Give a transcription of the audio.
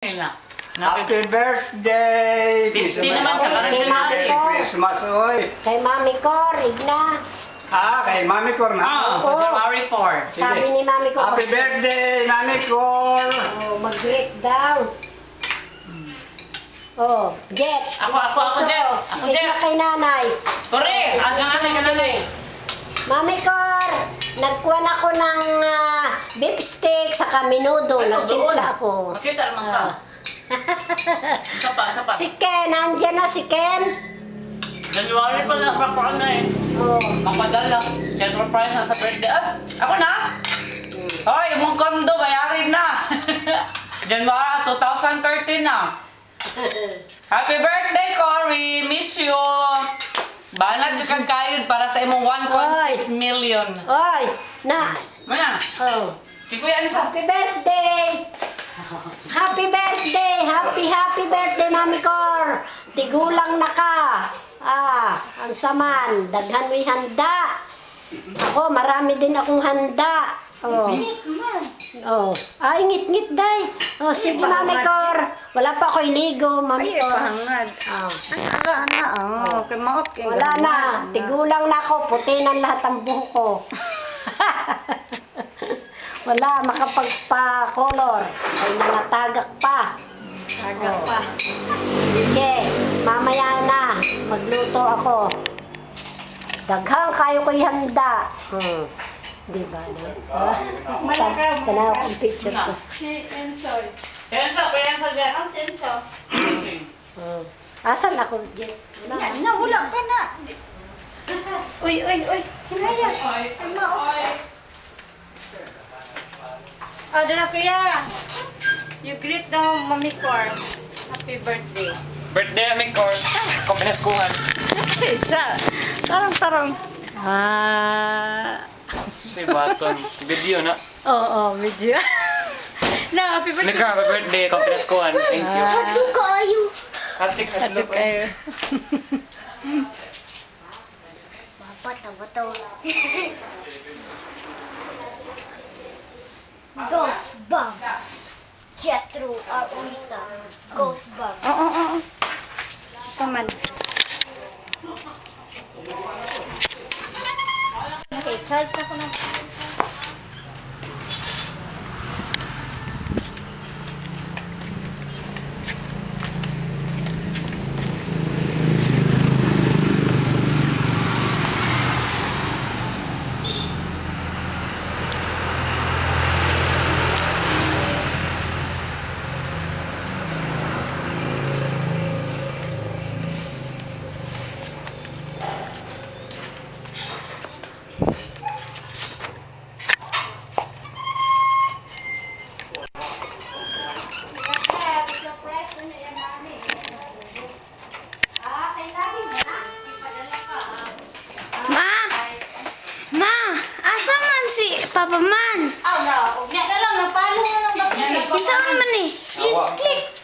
Happy birthday! 50 naman siya, parang siya Merry Christmas, oy! Kay Mami Cor, Igna. Kay Mami Cor na? sa January 4. Sabi ni Mami Cor. Happy birthday, Mami Cor! Mag-greet daw. Jet. Ako, Jet. Ako, Jet. Igna kay nanay. Sorry, kananay. Mami Cor, nagkuhan ako ng beef steak sa kaminudo. Nagtimpla ako. Makita naman ka. Isa pa. Si Ken, nandiyan na si Ken. January pa na, pakuan na eh. Mapadala. Kaya surprise na sa birthday. Ako na? Hoy, yung kondo, bayarin na. January 2013 na. Happy birthday, Cory! Miss you! Balag kang kayod para sa imong 1.6 million. Oy, na. Maya. Kikuya, ano sa? Happy birthday! Happy birthday! Happy birthday, Mami Cor! Tigulang na ka! Ang saman, daghan mo'y handa. Ako, marami din akong handa. Ngit-ngit day. Sige, Mami Cor. Wala pa ako'y ligo, Mami Cor. Wala na. Tigulang na ako. Puti na lahat ang buhok ko. Wala, makapagpa-color. Ay nangatagak pa. Sige, mamaya na. Magluto ako. Daghang kayo ko'y handa. Diba, no? Tanaw kong picture ko. Enso, Jet. Ang senso. Asan ako, Jet? Wala ka na. Uy. Hinaya. Dala kuya. You greet daw Mami Cor. Happy birthday. Birthday, Aming Cor. Kompineskuhan. Isa. Tarong. Si Baton. Video na. Oo, medyo. Na, happy birthday. Happy birthday, kompineskuhan. Thank you. Hadlo kayo. Hatik kayo. Bata. Ghost Bugs. Jethro Arolita. Ghost Bugs. Oo. Come on. Okay, charge na ko na. Ma, asa man si Papa Man? Huwag na lang. Napalo mo lang ba? Isa man eh. Click.